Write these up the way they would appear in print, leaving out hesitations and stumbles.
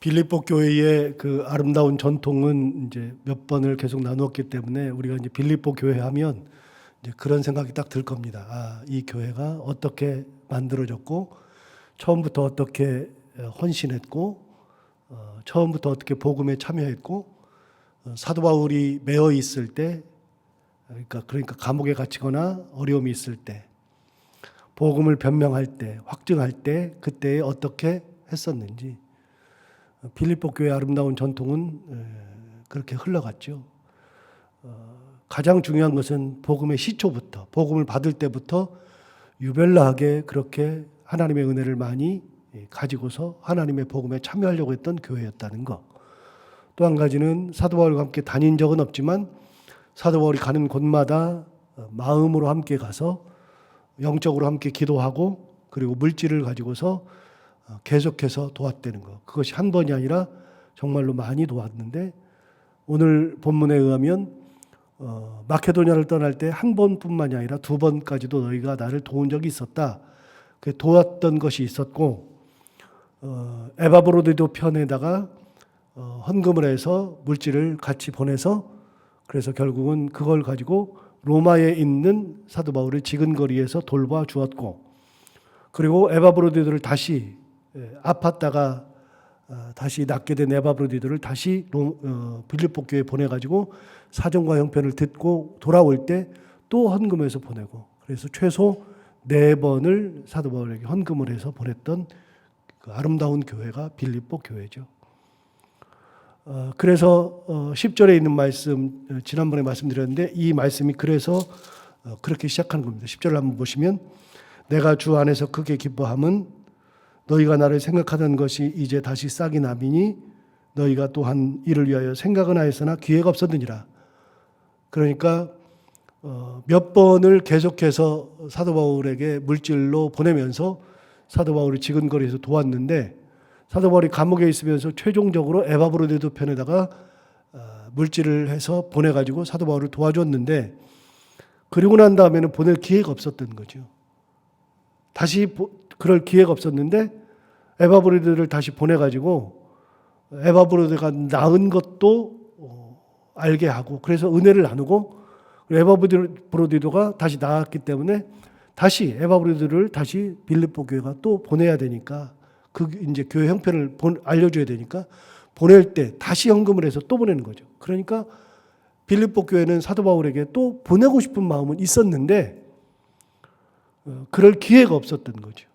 빌립보 교회의 그 아름다운 전통은 이제 몇 번을 계속 나누었기 때문에 우리가 이제 빌립보 교회 하면 이제 그런 생각이 딱 들 겁니다. 아, 이 교회가 어떻게 만들어졌고 처음부터 어떻게 헌신했고 처음부터 어떻게 복음에 참여했고 사도 바울이 매어 있을 때 그러니까 감옥에 갇히거나 어려움이 있을 때 복음을 변명할 때 확증할 때 그때에 어떻게 했었는지 빌립보 교회의 아름다운 전통은 그렇게 흘러갔죠. 가장 중요한 것은 복음의 시초부터 복음을 받을 때부터 유별나하게 그렇게 하나님의 은혜를 많이 가지고서 하나님의 복음에 참여하려고 했던 교회였다는 것. 또 한 가지는 사도 바울과 함께 다닌 적은 없지만 사도 바울이 가는 곳마다 마음으로 함께 가서 영적으로 함께 기도하고 그리고 물질을 가지고서 계속해서 도왔다는 것. 그것이 한 번이 아니라 정말로 많이 도왔는데 오늘 본문에 의하면 마케도냐를 떠날 때 한 번뿐만이 아니라 두 번까지도 너희가 나를 도운 적이 있었다. 도왔던 것이 있었고 에바브로디도 편에다가 헌금을 해서 물질을 같이 보내서 그래서 결국은 그걸 가지고 로마에 있는 사도 바울의 지근거리에서 돌봐 주었고 그리고 에바브로디들을 다시 아팠다가 다시 낫게 된 에바브로디들을 다시 빌립보 교회에 보내가지고 사정과 형편을 듣고 돌아올 때 또 헌금해서 보내고 그래서 최소 4번을 사도 바울에게 헌금을 해서 보냈던 그 아름다운 교회가 빌립보 교회죠. 그래서 10절에 있는 말씀 지난번에 말씀드렸는데 이 말씀이 그래서 그렇게 시작하는 겁니다. 10절을 한번 보시면 내가 주 안에서 크게 기뻐함은 너희가 나를 생각하던 것이 이제 다시 싹이 나미니 너희가 또한 이를 위하여 생각은 하였으나 기회가 없었느니라. 그러니까 몇 번을 계속해서 사도 바울에게 물질로 보내면서 사도 바울이 지근거리에서 도왔는데 사도 바울이 감옥에 있으면서 최종적으로 에바브로디도 편에다가 물질을 해서 보내가지고 사도 바울을 도와줬는데 그리고 난 다음에는 보낼 기회가 없었던 거죠. 다시 그럴 기회가 없었는데 에바브로디를 다시 보내가지고 에바브로디가 나은 것도 알게 하고 그래서 은혜를 나누고 에바브로디도가 다시 나았기 때문에 다시 에바브로디를 다시 빌립보 교회가 또 보내야 되니까 그 이제 교회 형편을 알려줘야 되니까 보낼 때 다시 헌금을 해서 또 보내는 거죠. 그러니까 빌립보 교회는 사도 바울에게 또 보내고 싶은 마음은 있었는데 그럴 기회가 없었던 거죠.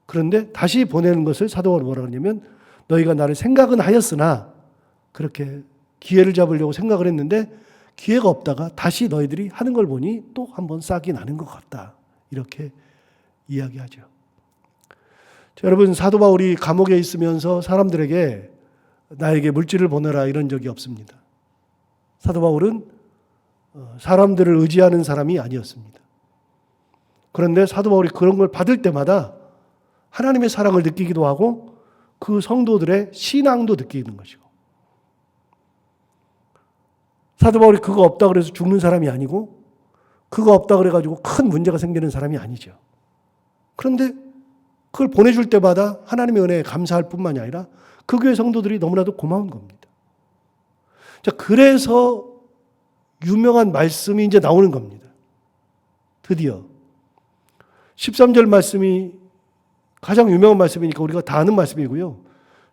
그런데 다시 보내는 것을 사도 바울이 뭐라고 하냐면 너희가 나를 생각은 하였으나 그렇게 기회를 잡으려고 생각을 했는데 기회가 없다가 다시 너희들이 하는 걸 보니 또 한번 싹이 나는 것 같다. 이렇게 이야기하죠. 자, 여러분 사도 바울이 감옥에 있으면서 사람들에게 나에게 물질을 보내라 이런 적이 없습니다. 사도 바울은 사람들을 의지하는 사람이 아니었습니다. 그런데 사도 바울이 그런 걸 받을 때마다 하나님의 사랑을 느끼기도 하고 그 성도들의 신앙도 느끼는 것이고 사도 바울이 그거 없다 그래서 죽는 사람이 아니고 그거 없다 그래가지고 큰 문제가 생기는 사람이 아니죠. 그런데 그걸 보내줄 때마다 하나님의 은혜에 감사할 뿐만이 아니라 그 교회 성도들이 너무나도 고마운 겁니다. 자, 그래서 유명한 말씀이 이제 나오는 겁니다. 드디어 13절 말씀이 가장 유명한 말씀이니까 우리가 다 아는 말씀이고요.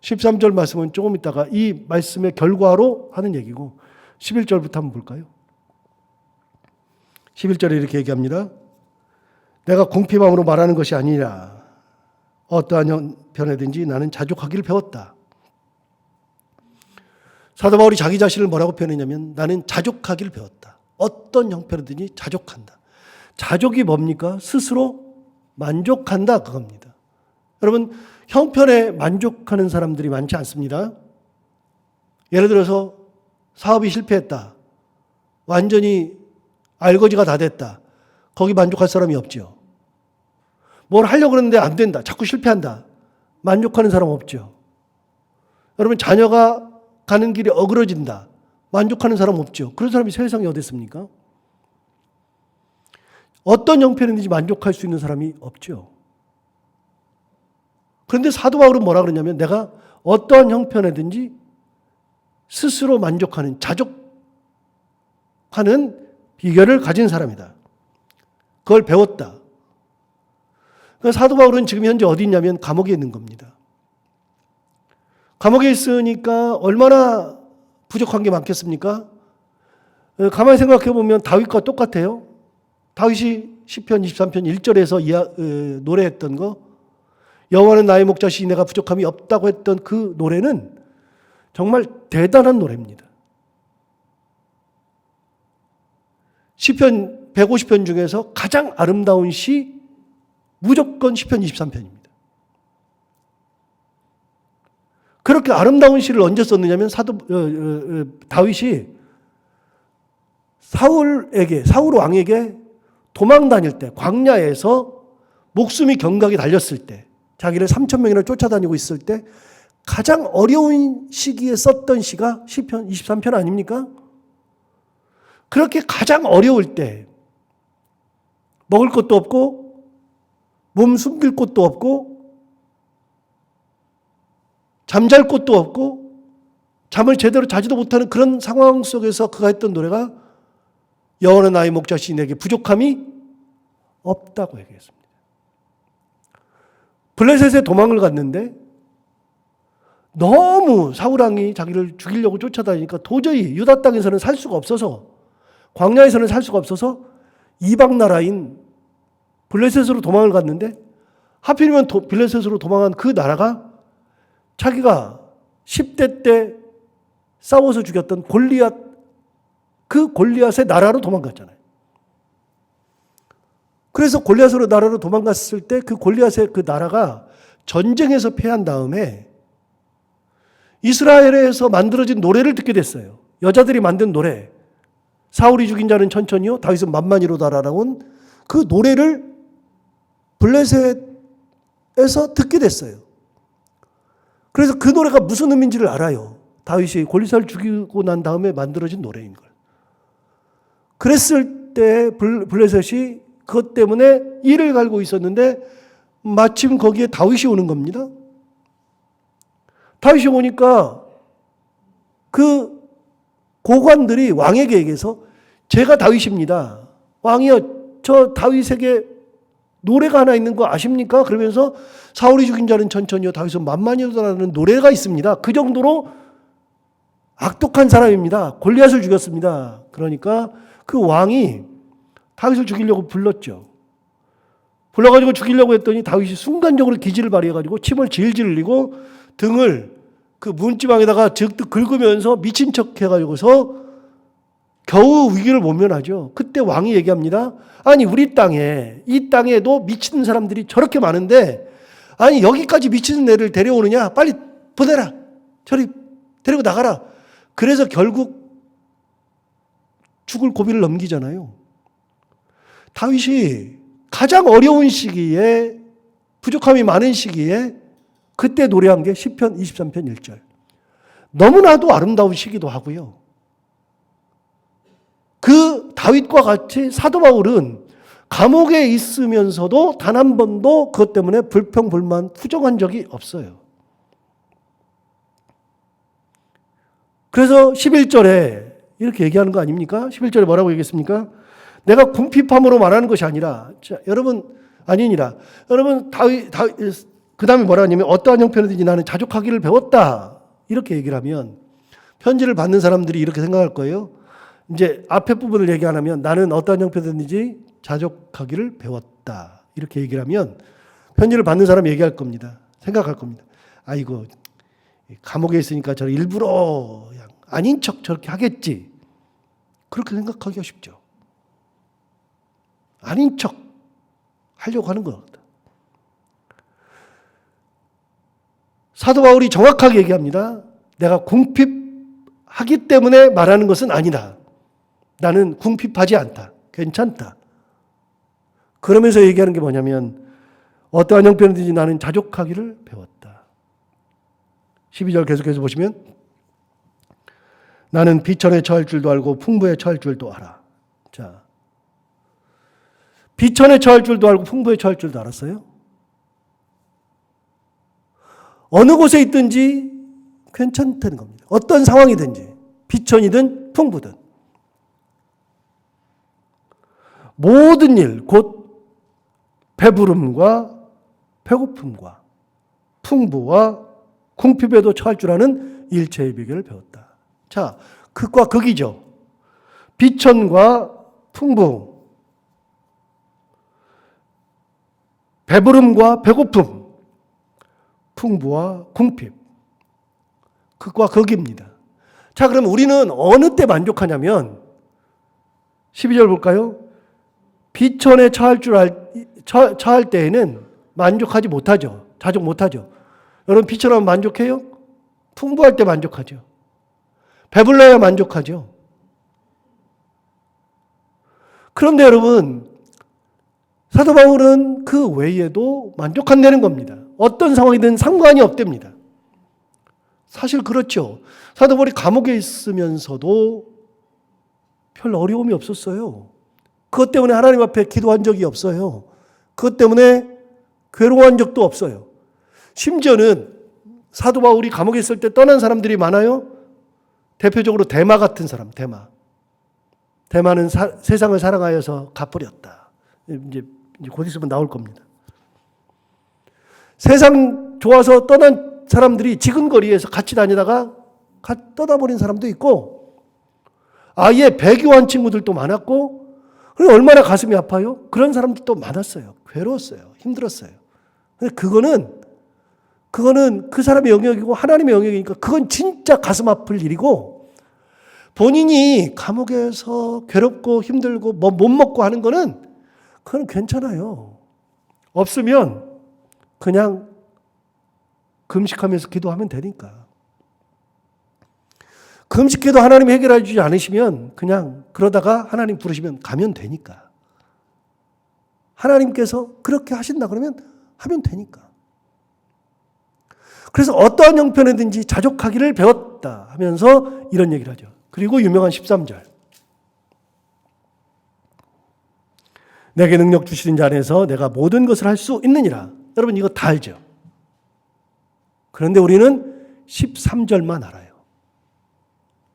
13절 말씀은 조금 있다가 이 말씀의 결과로 하는 얘기고 11절부터 한번 볼까요? 11절에 이렇게 얘기합니다. 내가 궁핍함으로 말하는 것이 아니라 어떠한 형편에든지 나는 자족하기를 배웠다. 사도 바울이 자기 자신을 뭐라고 표현했냐면 나는 자족하기를 배웠다. 어떤 형편이든지 자족한다. 자족이 뭡니까? 스스로 만족한다 그겁니다. 여러분 형편에 만족하는 사람들이 많지 않습니다. 예를 들어서 사업이 실패했다. 완전히 알거지가 다 됐다. 거기 만족할 사람이 없죠. 뭘 하려고 그러는데 안 된다. 자꾸 실패한다. 만족하는 사람 없죠. 여러분 자녀가 가는 길이 어그러진다. 만족하는 사람 없죠. 그런 사람이 세상에 어디 있습니까? 어떤 형편이든지 만족할 수 있는 사람이 없죠. 그런데 사도 바울은 뭐라 그러냐면 내가 어떠한 형편에든지 스스로 만족하는, 자족하는 비결을 가진 사람이다. 그걸 배웠다. 사도 바울은 지금 현재 어디 있냐면 감옥에 있는 겁니다. 감옥에 있으니까 얼마나 부족한 게 많겠습니까? 가만히 생각해 보면 다윗과 똑같아요. 다윗이 시편 23편 1절에서 노래했던 거, 여호와는 나의 목자시니 내가 부족함이 없다고 했던 그 노래는 정말 대단한 노래입니다. 시편 150편 중에서 가장 아름다운 시 무조건 시편 23편입니다. 그렇게 아름다운 시를 언제 썼느냐면 다윗이 사울 왕에게 도망 다닐 때, 광야에서 목숨이 경각에 달렸을 때, 자기를 3,000명이나 쫓아다니고 있을 때 가장 어려운 시기에 썼던 시가 시편 23편 아닙니까? 그렇게 가장 어려울 때, 먹을 것도 없고 몸 숨길 곳도 없고 잠잘 곳도 없고 잠을 제대로 자지도 못하는 그런 상황 속에서 그가 했던 노래가 여호와는 나의 목자시니 내게 부족함이 없다고 얘기했습니다. 블레셋에 도망을 갔는데 너무 사울왕이 자기를 죽이려고 쫓아다니니까 도저히 유다 땅에서는 살 수가 없어서, 광야에서는 살 수가 없어서 이방 나라인 블레셋으로 도망을 갔는데, 하필이면 블레셋으로 도망한 그 나라가 자기가 10대 때 싸워서 죽였던 골리앗, 그 골리앗의 나라로 도망갔잖아요. 그래서 골리앗으로 나라로 도망갔을 때 그 골리앗의 그 나라가 전쟁에서 패한 다음에 이스라엘에서 만들어진 노래를 듣게 됐어요. 여자들이 만든 노래, 사울이 죽인 자는 천천히요 다윗은 만만히로다라는 그 노래를 블레셋에서 듣게 됐어요. 그래서 그 노래가 무슨 의미인지를 알아요. 다윗이 골리앗을 죽이고 난 다음에 만들어진 노래인 걸. 그랬을 때 블레셋이 그것 때문에 이를 갈고 있었는데 마침 거기에 다윗이 오는 겁니다. 다윗이 오니까 그 고관들이 왕에게 얘기해서 제가 다윗입니다. 왕이여, 저 다윗에게 노래가 하나 있는 거 아십니까? 그러면서 사울이 죽인 자는 천천히요 다윗은 만만히로다라는 노래가 있습니다. 그 정도로 악독한 사람입니다. 골리앗을 죽였습니다. 그러니까 그 왕이 다윗을 죽이려고 불렀죠. 불러가지고 죽이려고 했더니 다윗이 순간적으로 기지를 발휘해가지고 침을 질질 흘리고 등을 그 문지방에다가 적득 긁으면서 미친 척 해가지고서 겨우 위기를 모면하죠. 그때 왕이 얘기합니다. 아니 우리 땅에, 이 땅에도 미친 사람들이 저렇게 많은데 아니 여기까지 미친 애를 데려오느냐, 빨리 보내라, 저리 데리고 나가라. 그래서 결국 죽을 고비를 넘기잖아요. 다윗이 가장 어려운 시기에, 부족함이 많은 시기에 그때 노래한 게 시편 23편 1절. 너무나도 아름다운 시기도 하고요. 그 다윗과 같이 사도 바울은 감옥에 있으면서도 단 한 번도 그것 때문에 불평, 불만, 투정한 적이 없어요. 그래서 11절에 이렇게 얘기하는 거 아닙니까? 11절에 뭐라고 얘기했습니까? 내가 궁핍함으로 말하는 것이 아니라, 자, 여러분, 아니니라. 여러분, 그 다음에 뭐라 하냐면, 어떠한 형편이든지 나는 자족하기를 배웠다. 이렇게 얘기를 하면, 편지를 받는 사람들이 이렇게 생각할 거예요. 이제 앞에 부분을 얘기 안 하면, 나는 어떠한 형편이든지 자족하기를 배웠다. 이렇게 얘기를 하면, 편지를 받는 사람이 얘기할 겁니다. 생각할 겁니다. 아이고, 감옥에 있으니까 저 일부러 아닌 척 저렇게 하겠지. 그렇게 생각하기가 쉽죠. 아닌 척 하려고 하는 것 같다. 사도 바울이 정확하게 얘기합니다. 내가 궁핍하기 때문에 말하는 것은 아니다. 나는 궁핍하지 않다. 괜찮다. 그러면서 얘기하는 게 뭐냐면 어떠한 형편이든지 나는 자족하기를 배웠다. 12절 계속해서 보시면 나는 비천에 처할 줄도 알고 풍부에 처할 줄도 알아. 자, 비천에 처할 줄도 알고 풍부에 처할 줄도 알았어요. 어느 곳에 있든지 괜찮다는 겁니다. 어떤 상황이든지 비천이든 풍부든 모든 일, 곧 배부름과 배고픔과 풍부와 궁핍에도 처할 줄 아는 일체의 비결을 배웠다. 자, 극과 극이죠. 비천과 풍부, 배부름과 배고픔, 풍부와 궁핍. 극과 극입니다. 자, 그럼 우리는 어느 때 만족하냐면 12절 볼까요? 비천에 처할 때에는 만족하지 못하죠. 자족 못하죠. 여러분 비천하면 만족해요? 풍부할 때 만족하죠. 배불러야 만족하죠. 그런데 여러분 사도 바울은 그 외에도 만족한다는 겁니다. 어떤 상황이든 상관이 없답니다. 사실 그렇죠. 사도 바울이 감옥에 있으면서도 별 어려움이 없었어요. 그것 때문에 하나님 앞에 기도한 적이 없어요. 그것 때문에 괴로워한 적도 없어요. 심지어는 사도 바울이 감옥에 있을 때 떠난 사람들이 많아요. 대표적으로 대마 같은 사람, 대마. 대마는 세상을 사랑하여서 갚으렸다. 이제 곧 있으면 나올 겁니다. 세상 좋아서 떠난 사람들이 지근거리에서 같이 다니다가 떠나버린 사람도 있고, 아예 배교한 친구들도 많았고, 그리고 얼마나 가슴이 아파요? 그런 사람들도 많았어요. 괴로웠어요. 힘들었어요. 근데 그거는 그 사람의 영역이고 하나님의 영역이니까 그건 진짜 가슴 아플 일이고, 본인이 감옥에서 괴롭고 힘들고 뭐 못 먹고 하는 거는 그건 괜찮아요. 없으면 그냥 금식하면서 기도하면 되니까. 금식기도 하나님이 해결해 주지 않으시면 그냥 그러다가 하나님 부르시면 가면 되니까. 하나님께서 그렇게 하신다 그러면 하면 되니까. 그래서 어떠한 형편이든지 자족하기를 배웠다 하면서 이런 얘기를 하죠. 그리고 유명한 13절. 내게 능력 주시는 자 안에서 내가 모든 것을 할 수 있느니라. 여러분 이거 다 알죠? 그런데 우리는 13절만 알아요.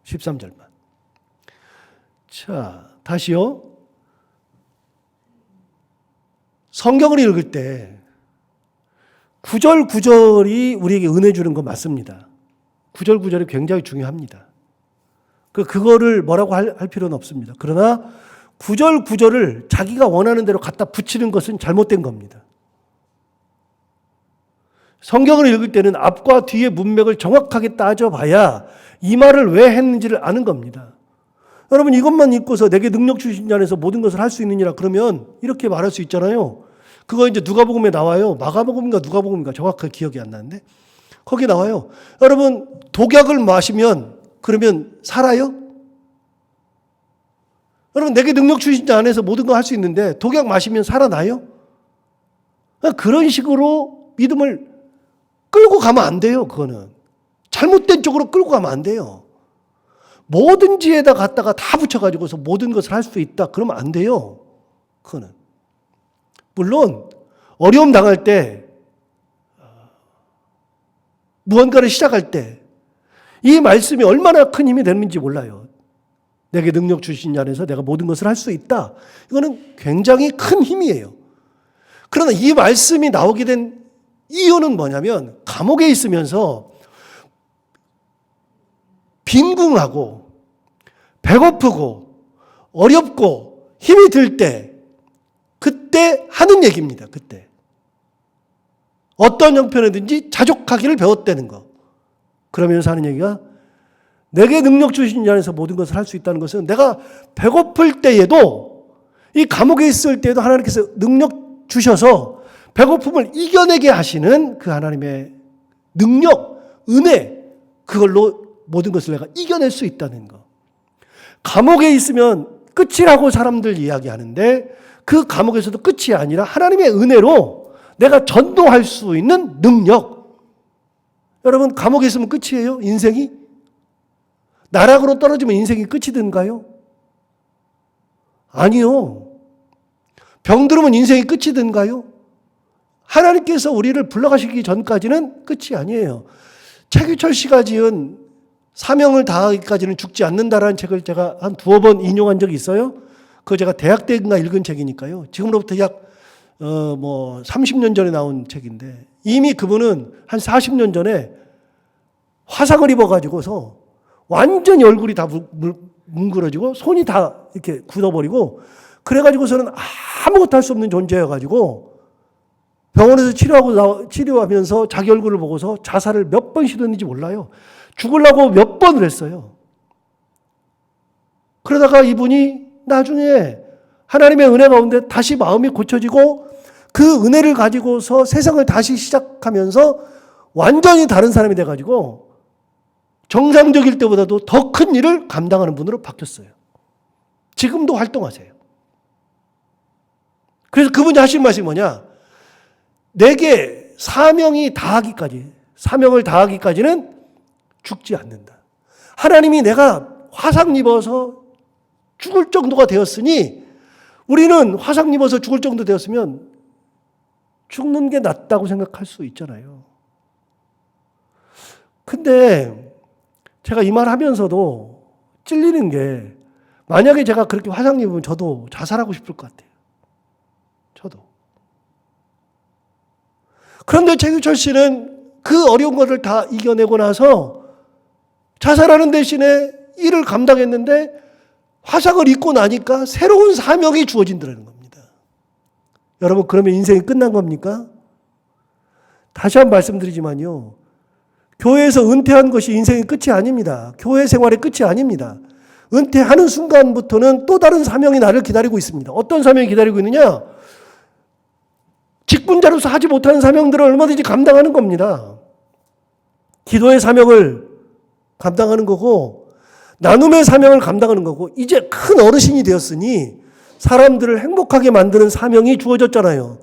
13절만. 자, 다시요. 성경을 읽을 때 구절 구절이 우리에게 은혜 주는 거 맞습니다. 구절 구절이 굉장히 중요합니다. 그거를 뭐라고 할 필요는 없습니다. 그러나 구절 구절을 자기가 원하는 대로 갖다 붙이는 것은 잘못된 겁니다. 성경을 읽을 때는 앞과 뒤의 문맥을 정확하게 따져봐야 이 말을 왜 했는지를 아는 겁니다. 여러분 이것만 읽고서 내게 능력 주신 자 안에서 모든 것을 할 수 있느니라 그러면 이렇게 말할 수 있잖아요. 그거 이제 누가복음에 나와요. 마가복음인가 누가복음인가 정확하게 기억이 안 나는데 거기 나와요. 여러분 독약을 마시면 그러면 살아요? 여러분 내게 능력 주신 자 안에서 모든 걸 할 수 있는데 독약 마시면 살아나요? 그런 식으로 믿음을 끌고 가면 안 돼요. 그거는 잘못된 쪽으로 끌고 가면 안 돼요. 뭐든지에다 갖다가 다 붙여가지고서 모든 것을 할 수 있다 그러면 안 돼요. 그거는 물론 어려움 당할 때 무언가를 시작할 때 이 말씀이 얼마나 큰 힘이 되는지 몰라요. 내게 능력 주신 자 안에서 내가 모든 것을 할 수 있다. 이거는 굉장히 큰 힘이에요. 그러나 이 말씀이 나오게 된 이유는 뭐냐면 감옥에 있으면서 빈궁하고 배고프고 어렵고 힘이 들 때 그때 하는 얘기입니다. 그때 어떤 형편이든지 자족하기를 배웠다는 거. 그러면서 하는 얘기가 내게 능력 주신 자 안에서 모든 것을 할 수 있다는 것은 내가 배고플 때에도 이 감옥에 있을 때에도 하나님께서 능력 주셔서 배고픔을 이겨내게 하시는 그 하나님의 능력, 은혜 그걸로 모든 것을 내가 이겨낼 수 있다는 거. 감옥에 있으면 끝이라고 사람들 이야기하는데 그 감옥에서도 끝이 아니라 하나님의 은혜로 내가 전도할 수 있는 능력. 여러분 감옥에 있으면 끝이에요? 인생이? 나락으로 떨어지면 인생이 끝이 된가요? 아니요. 병들으면 인생이 끝이 된가요? 하나님께서 우리를 불러가시기 전까지는 끝이 아니에요. 최규철 씨가 지은 사명을 다하기까지는 죽지 않는다라는 책을 제가 한 두어 번 인용한 적이 있어요. 그거 제가 대학 때인가 읽은 책이니까요. 지금으로부터 약 30년 전에 나온 책인데 이미 그분은 한 40년 전에 화상을 입어가지고서 완전히 얼굴이 다 뭉그러지고 손이 다 이렇게 굳어버리고 그래가지고서는 아무것도 할 수 없는 존재여가지고 병원에서 치료하면서 자기 얼굴을 보고서 자살을 몇 번 시도했는지 몰라요. 죽으려고 몇 번을 했어요. 그러다가 이분이 나중에 하나님의 은혜 가운데 다시 마음이 고쳐지고 그 은혜를 가지고서 세상을 다시 시작하면서 완전히 다른 사람이 돼가지고 정상적일 때보다도 더 큰 일을 감당하는 분으로 바뀌었어요. 지금도 활동하세요. 그래서 그분이 하신 말씀이 뭐냐? 내게 사명을 다하기까지는 죽지 않는다. 하나님이 내가 화상 입어서 죽을 정도가 되었으니 우리는 화상 입어서 죽을 정도 되었으면 죽는 게 낫다고 생각할 수 있잖아요. 근데 제가 이 말 하면서도 찔리는 게 만약에 제가 그렇게 화상 입으면 저도 자살하고 싶을 것 같아요. 저도. 그런데 최규철 씨는 그 어려운 것을 다 이겨내고 나서 자살하는 대신에 일을 감당했는데 화상을 입고 나니까 새로운 사명이 주어진다는 겁니다. 여러분 그러면 인생이 끝난 겁니까? 다시 한번 말씀드리지만요. 교회에서 은퇴한 것이 인생의 끝이 아닙니다. 교회 생활의 끝이 아닙니다. 은퇴하는 순간부터는 또 다른 사명이 나를 기다리고 있습니다. 어떤 사명이 기다리고 있느냐? 직분자로서 하지 못하는 사명들을 얼마든지 감당하는 겁니다. 기도의 사명을 감당하는 거고 나눔의 사명을 감당하는 거고 이제 큰 어르신이 되었으니 사람들을 행복하게 만드는 사명이 주어졌잖아요.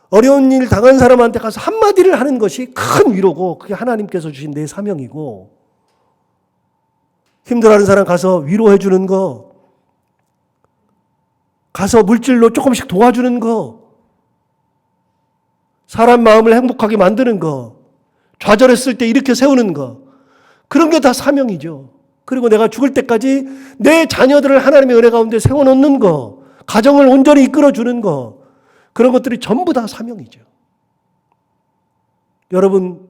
어려운 일 당한 사람한테 가서 한마디를 하는 것이 큰 위로고 그게 하나님께서 주신 내 사명이고 힘들어하는 사람 가서 위로해 주는 거 가서 물질로 조금씩 도와주는 거 사람 마음을 행복하게 만드는 거 좌절했을 때 일으켜 세우는 거 그런 게 다 사명이죠. 그리고 내가 죽을 때까지 내 자녀들을 하나님의 은혜 가운데 세워놓는 거 가정을 온전히 이끌어주는 거 그런 것들이 전부 다 사명이죠. 여러분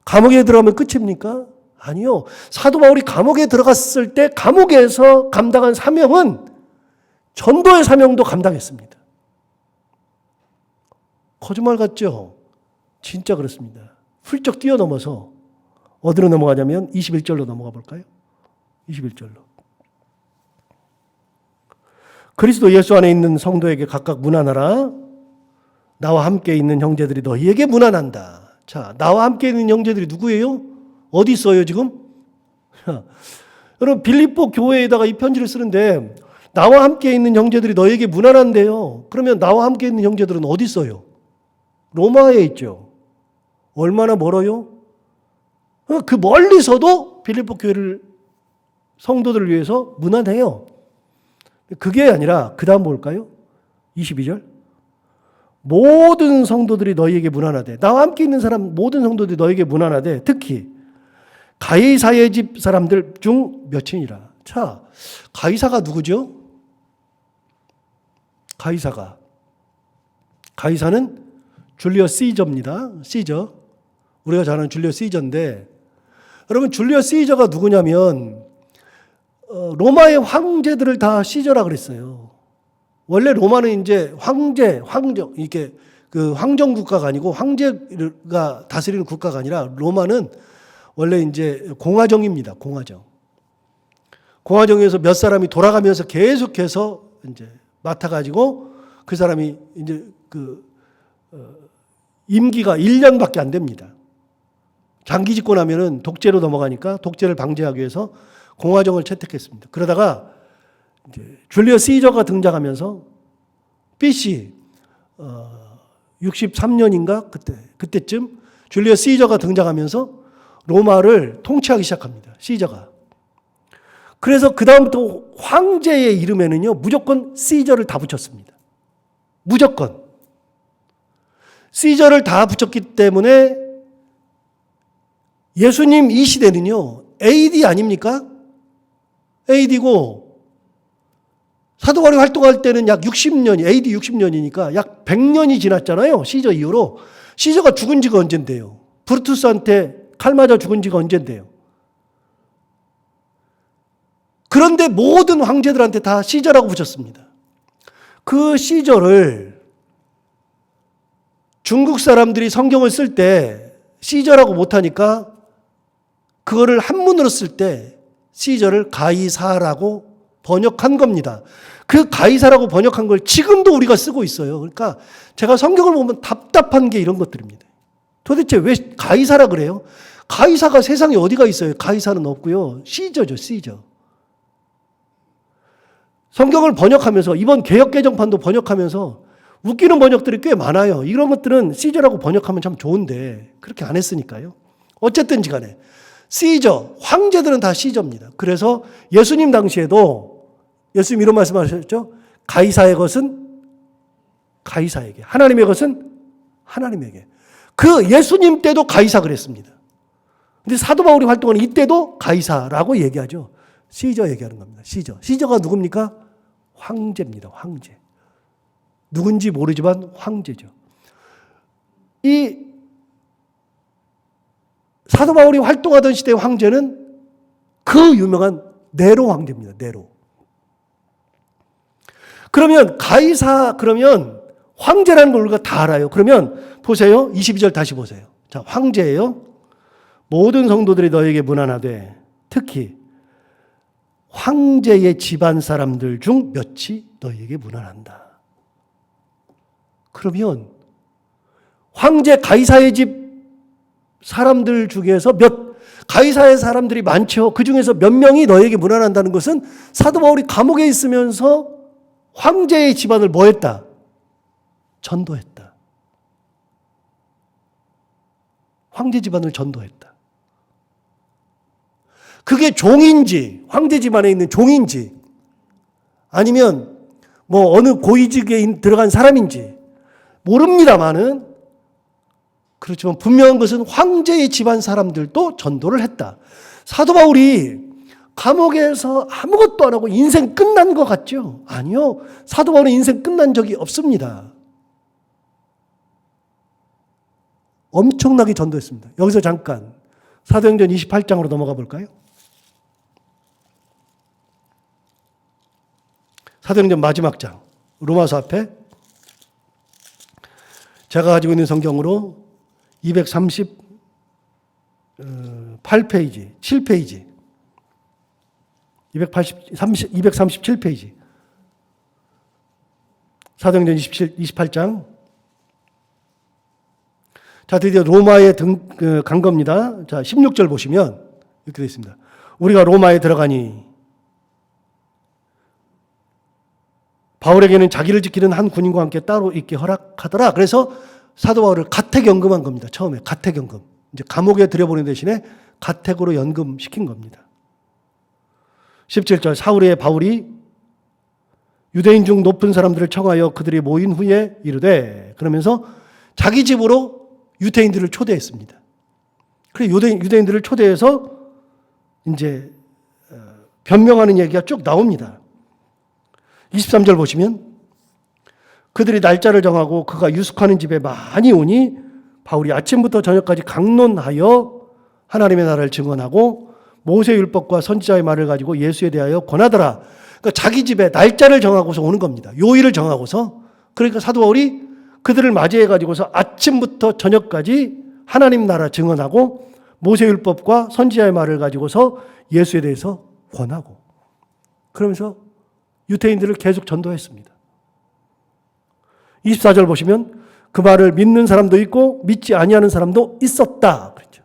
감옥에 들어가면 끝입니까? 아니요. 사도 바울이 감옥에 들어갔을 때 감옥에서 감당한 사명은 전도의 사명도 감당했습니다. 거짓말 같죠? 진짜 그렇습니다. 훌쩍 뛰어넘어서 어디로 넘어가냐면 21절로 넘어가 볼까요? 21절로. 그리스도 예수 안에 있는 성도에게 각각 문안하라. 나와 함께 있는 형제들이 너희에게 문안한다. 자, 나와 함께 있는 형제들이 누구예요? 어디 있어요 지금? 여러분 빌립보 교회에다가 이 편지를 쓰는데 나와 함께 있는 형제들이 너희에게 문안한대요. 그러면 나와 함께 있는 형제들은 어디 있어요? 로마에 있죠. 얼마나 멀어요? 그 멀리서도 빌립보 교회를 성도들을 위해서 문안해요. 그게 아니라 그 다음 뭘까요? 22절. 모든 성도들이 너희에게 문안하되 나와 함께 있는 사람 모든 성도들이 너희에게 문안하되 특히 가이사의 집 사람들 중 몇이니라. 자, 가이사가 누구죠? 가이사는 줄리어스 시저입니다. 시저. 우리가 잘 아는 줄리어스 시저인데 여러분 줄리어스 시저가 누구냐면 로마의 황제들을 다 시저라 그랬어요. 원래 로마는 이제 황정 이렇게 그 황정 국가가 아니고 황제가 다스리는 국가가 아니라 로마는 원래 이제 공화정입니다. 공화정에서 몇 사람이 돌아가면서 계속해서 이제 맡아가지고 그 사람이 이제 임기가 1년밖에 안 됩니다. 장기 집권하면은 독재로 넘어가니까 독재를 방지하기 위해서 공화정을 채택했습니다. 그러다가 이제 줄리어스 시저가 등장하면서 BC 63년인가 그때쯤 줄리어스 시저가 등장하면서 로마를 통치하기 시작합니다. 시저가. 그래서 그 다음부터 황제의 이름에는요 무조건 시저를 다 붙였습니다. 무조건. 시저를 다 붙였기 때문에 예수님 이 시대는요, AD 아닙니까? AD고, 사도 바울이 활동할 때는 약 60년이, AD 60년이니까 약 100년이 지났잖아요. 시저 이후로. 시저가 죽은 지가 언젠데요. 브루투스한테 칼 맞아 죽은 지가 언젠데요. 그런데 모든 황제들한테 다 시저라고 붙였습니다. 그 시저를 중국 사람들이 성경을 쓸 때 시저라고 못하니까 그거를 한문으로 쓸 때 시저를 가이사라고 번역한 겁니다. 그 가이사라고 번역한 걸 지금도 우리가 쓰고 있어요. 그러니까 제가 성경을 보면 답답한 게 이런 것들입니다. 도대체 왜 가이사라 그래요? 가이사가 세상에 어디가 있어요? 가이사는 없고요. 시저죠, 시저. 성경을 번역하면서 이번 개역개정판도 번역하면서 웃기는 번역들이 꽤 많아요. 이런 것들은 시저라고 번역하면 참 좋은데 그렇게 안 했으니까요. 어쨌든지 간에 시저, 황제들은 다 시저입니다. 그래서 예수님 당시에도 예수님 이런 말씀하셨죠. 가이사의 것은 가이사에게, 하나님의 것은 하나님에게. 그 예수님 때도 가이사 그랬습니다. 근데 사도 바울이 활동하는 이때도 가이사라고 얘기하죠. 시저 얘기하는 겁니다. 시저. 시저가 누굽니까? 황제입니다. 황제. 누군지 모르지만 황제죠. 이 사도 바울이 활동하던 시대의 황제는 그 유명한 네로 황제입니다. 네로. 그러면 가이사, 그러면 황제라는 걸 우리가 다 알아요. 그러면 보세요. 22절 다시 보세요. 자, 황제예요. 모든 성도들이 너에게 문안하되 특히 황제의 집안 사람들 중 몇이 너에게 문안한다. 그러면 황제 가이사의 집 사람들 중에서 가이사의 사람들이 많죠. 그 중에서 몇 명이 너에게 문안한다는 것은 사도 바울이 감옥에 있으면서 황제의 집안을 뭐 했다? 전도했다. 황제 집안을 전도했다. 그게 종인지, 황제 집안에 있는 종인지, 아니면 뭐 어느 고위직에 들어간 사람인지 모릅니다만은, 그렇지만 분명한 것은 황제의 집안 사람들도 전도를 했다. 사도 바울이 감옥에서 아무것도 안 하고 인생 끝난 것 같죠? 아니요. 사도 바울은 인생 끝난 적이 없습니다. 엄청나게 전도했습니다. 여기서 잠깐 사도행전 28장으로 넘어가 볼까요? 사도행전 마지막 장, 로마서 앞에 제가 가지고 있는 성경으로 238페이지, 7페이지, 237페이지. 사도행전 28장. 자, 드디어 로마에 간 겁니다. 자, 16절 보시면 이렇게 되어 있습니다. 우리가 로마에 들어가니 바울에게는 자기를 지키는 한 군인과 함께 따로 있게 허락하더라. 그래서 사도 바울을 가택연금한 겁니다. 처음에 가택연금. 이제 감옥에 들여보낸 대신에 가택으로 연금시킨 겁니다. 17절 사울의 바울이 유대인 중 높은 사람들을 청하여 그들이 모인 후에 이르되, 그러면서 자기 집으로 유대인들을 초대했습니다. 그래서 유대인들을 초대해서 이제 변명하는 얘기가 쭉 나옵니다. 23절 보시면 그들이 날짜를 정하고 그가 유숙하는 집에 많이 오니 바울이 아침부터 저녁까지 강론하여 하나님의 나라를 증언하고 모세 율법과 선지자의 말을 가지고 예수에 대하여 권하더라. 그러니까 자기 집에 날짜를 정하고서 오는 겁니다. 요일을 정하고서. 그러니까 사도 바울이 그들을 맞이해 가지고서 아침부터 저녁까지 하나님 나라 증언하고 모세 율법과 선지자의 말을 가지고서 예수에 대해서 권하고, 그러면서 유대인들을 계속 전도했습니다. 24절 보시면 그 말을 믿는 사람도 있고 믿지 아니하는 사람도 있었다. 그렇죠.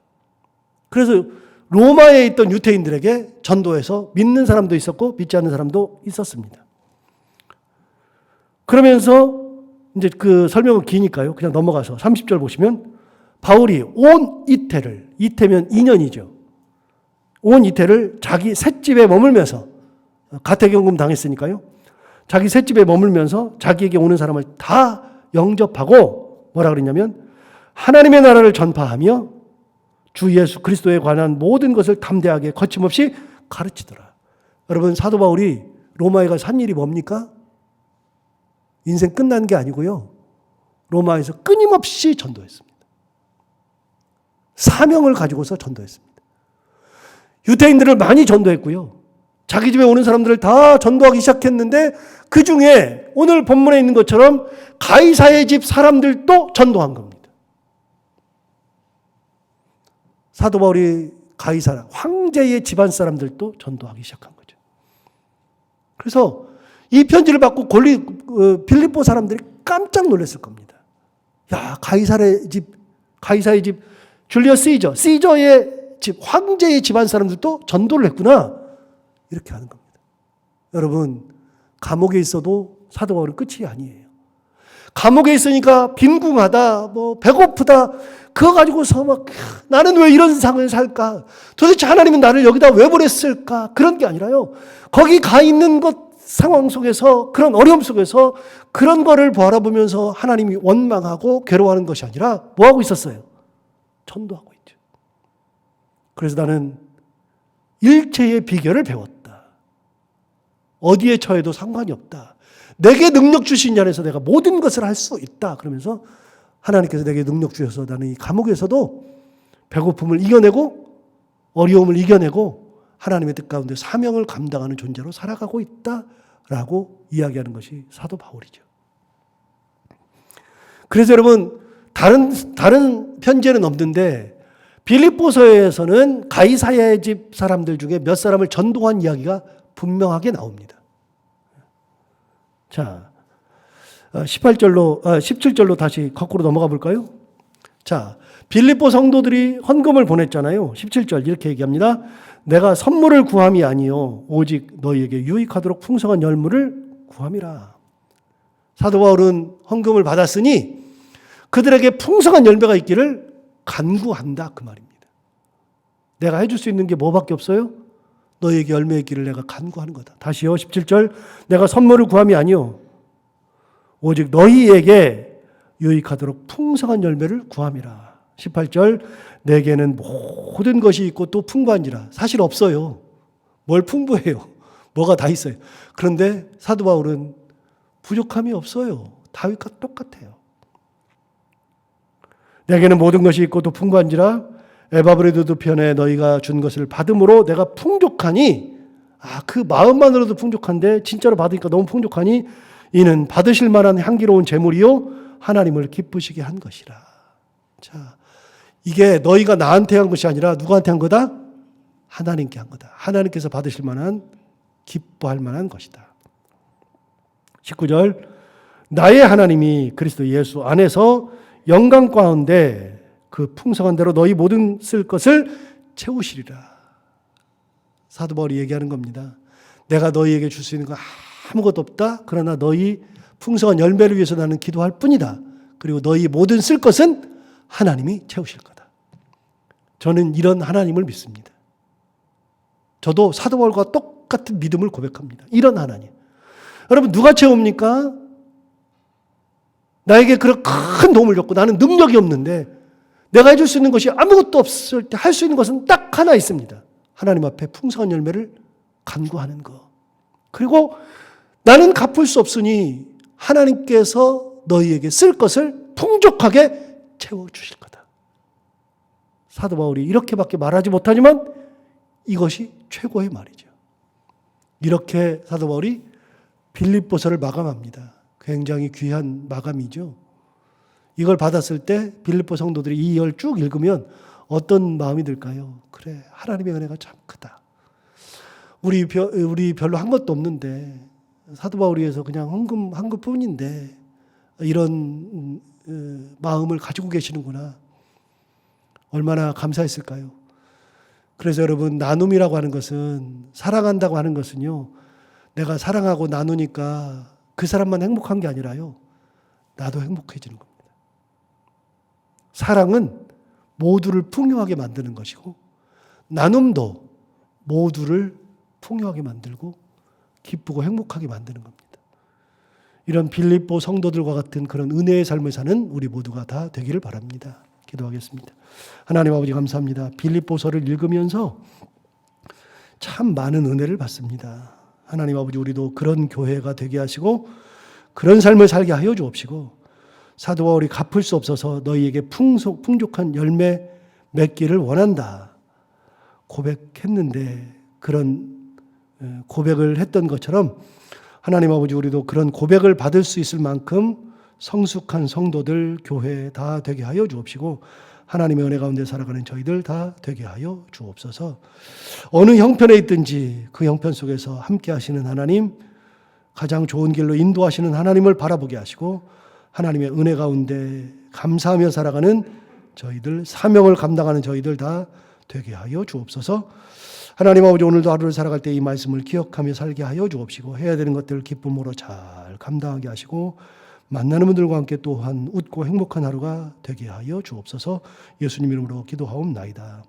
그래서 로마에 있던 유대인들에게 전도해서 믿는 사람도 있었고 믿지 않는 사람도 있었습니다. 그러면서 이제 그 설명은 기니까요. 그냥 넘어가서 30절 보시면 바울이 온 이태를, 이태면 2년이죠. 온 이태를 자기 셋집에 머물면서, 가택연금 당했으니까요. 자기 셋집에 머물면서 자기에게 오는 사람을 다 영접하고 뭐라 그랬냐면 하나님의 나라를 전파하며 주 예수 그리스도에 관한 모든 것을 담대하게 거침없이 가르치더라. 여러분, 사도 바울이 로마에 가서 한 일이 뭡니까? 인생 끝난 게 아니고요. 로마에서 끊임없이 전도했습니다. 사명을 가지고서 전도했습니다. 유대인들을 많이 전도했고요. 자기 집에 오는 사람들을 다 전도하기 시작했는데 그 중에 오늘 본문에 있는 것처럼 가이사의 집 사람들도 전도한 겁니다. 사도 바울이 가이사 황제의 집안 사람들도 전도하기 시작한 거죠. 그래서 이 편지를 받고 빌립보 사람들이 깜짝 놀랐을 겁니다. 야, 가이사의 집 줄리어스 시저의 집 황제의 집안 사람들도 전도를 했구나. 이렇게 하는 겁니다. 여러분, 감옥에 있어도 사도 바울은 끝이 아니에요. 감옥에 있으니까 빈궁하다, 배고프다, 그거 가지고서 나는 왜 이런 삶을 살까? 도대체 하나님은 나를 여기다 왜 보냈을까? 그런 게 아니라요. 거기 가 있는 상황 속에서, 그런 어려움 속에서 그런 거를 바라보면서 하나님이 원망하고 괴로워하는 것이 아니라 뭐 하고 있었어요? 전도하고 있죠. 그래서 나는 일체의 비결을 배웠다. 어디에 처해도 상관이 없다. 내게 능력 주신 자에서 내가 모든 것을 할 수 있다. 그러면서 하나님께서 내게 능력 주셔서 나는 이 감옥에서도 배고픔을 이겨내고 어려움을 이겨내고 하나님의 뜻 가운데 사명을 감당하는 존재로 살아가고 있다라고 이야기하는 것이 사도 바울이죠. 그래서 여러분, 다른 편지에는 없는데 빌립보서에서는 가이사야의 집 사람들 중에 몇 사람을 전도한 이야기가 분명하게 나옵니다. 자, 17절로 다시 거꾸로 넘어가 볼까요? 자, 빌립보 성도들이 헌금을 보냈잖아요. 17절 이렇게 얘기합니다. 내가 선물을 구함이 아니요 오직 너희에게 유익하도록 풍성한 열무를 구함이라. 사도 바울은 헌금을 받았으니 그들에게 풍성한 열매가 있기를 간구한다, 그 말입니다. 내가 해줄 수 있는 게 뭐밖에 없어요? 너희에게 열매 있기를 내가 간구하는 거다. 다시요, 17절. 내가 선물을 구함이 아니요 오직 너희에게 유익하도록 풍성한 열매를 구함이라. 18절. 내게는 모든 것이 있고 또 풍부한지라. 사실 없어요. 뭘 풍부해요? 뭐가 다 있어요. 그런데 사도 바울은 부족함이 없어요. 다윗과 똑같아요. 내게는 모든 것이 있고 또 풍부한지라. 에바브레도 편에 너희가 준 것을 받음으로 내가 풍족하니, 그 마음만으로도 풍족한데 진짜로 받으니까 너무 풍족하니 이는 받으실 만한 향기로운 제물이요 하나님을 기쁘시게 한 것이라. 자, 이게 너희가 나한테 한 것이 아니라 누구한테 한 거다? 하나님께 한 거다. 하나님께서 받으실 만한, 기뻐할 만한 것이다. 19절. 나의 하나님이 그리스도 예수 안에서 영광 가운데 그 풍성한 대로 너희 모든 쓸 것을 채우시리라. 사도 바울이 얘기하는 겁니다. 내가 너희에게 줄 수 있는 건 아무것도 없다. 그러나 너희 풍성한 열매를 위해서 나는 기도할 뿐이다. 그리고 너희 모든 쓸 것은 하나님이 채우실 거다. 저는 이런 하나님을 믿습니다. 저도 사도 바울과 똑같은 믿음을 고백합니다. 이런 하나님. 여러분, 누가 채웁니까? 나에게 그런 큰 도움을 줬고 나는 능력이 없는데 내가 해줄 수 있는 것이 아무것도 없을 때 할 수 있는 것은 딱 하나 있습니다. 하나님 앞에 풍성한 열매를 간구하는 것. 그리고 나는 갚을 수 없으니 하나님께서 너희에게 쓸 것을 풍족하게 채워주실 거다. 사도 바울이 이렇게밖에 말하지 못하지만 이것이 최고의 말이죠. 이렇게 사도 바울이 빌립보서를 마감합니다. 굉장히 귀한 마감이죠. 이걸 받았을 때 빌립보 성도들이 이 절 쭉 읽으면 어떤 마음이 들까요? 그래, 하나님의 은혜가 참 크다. 우리 별로 한 것도 없는데 사도 바울이 위해서 그냥 한 것뿐인데 이런 마음을 가지고 계시는구나. 얼마나 감사했을까요? 그래서 여러분, 나눔이라고 하는 것은, 사랑한다고 하는 것은요, 내가 사랑하고 나누니까 그 사람만 행복한 게 아니라요, 나도 행복해지는 겁니다. 사랑은 모두를 풍요하게 만드는 것이고 나눔도 모두를 풍요하게 만들고 기쁘고 행복하게 만드는 겁니다. 이런 빌립보 성도들과 같은 그런 은혜의 삶을 사는 우리 모두가 다 되기를 바랍니다. 기도하겠습니다. 하나님 아버지 감사합니다. 빌립보서를 읽으면서 참 많은 은혜를 받습니다. 하나님 아버지 우리도 그런 교회가 되게 하시고 그런 삶을 살게 하여 주옵시고 사도 바울이 갚을 수 없어서 너희에게 풍족한 열매 맺기를 원한다 고백했는데 그런 고백을 했던 것처럼 하나님 아버지 우리도 그런 고백을 받을 수 있을 만큼 성숙한 성도들 교회 다 되게 하여 주옵시고 하나님의 은혜 가운데 살아가는 저희들 다 되게 하여 주옵소서. 어느 형편에 있든지 그 형편 속에서 함께 하시는 하나님, 가장 좋은 길로 인도하시는 하나님을 바라보게 하시고 하나님의 은혜 가운데 감사하며 살아가는 저희들, 사명을 감당하는 저희들 다 되게 하여 주옵소서. 하나님 아버지 오늘도 하루를 살아갈 때 이 말씀을 기억하며 살게 하여 주옵시고 해야 되는 것들을 기쁨으로 잘 감당하게 하시고 만나는 분들과 함께 또한 웃고 행복한 하루가 되게 하여 주옵소서. 예수님 이름으로 기도하옵나이다.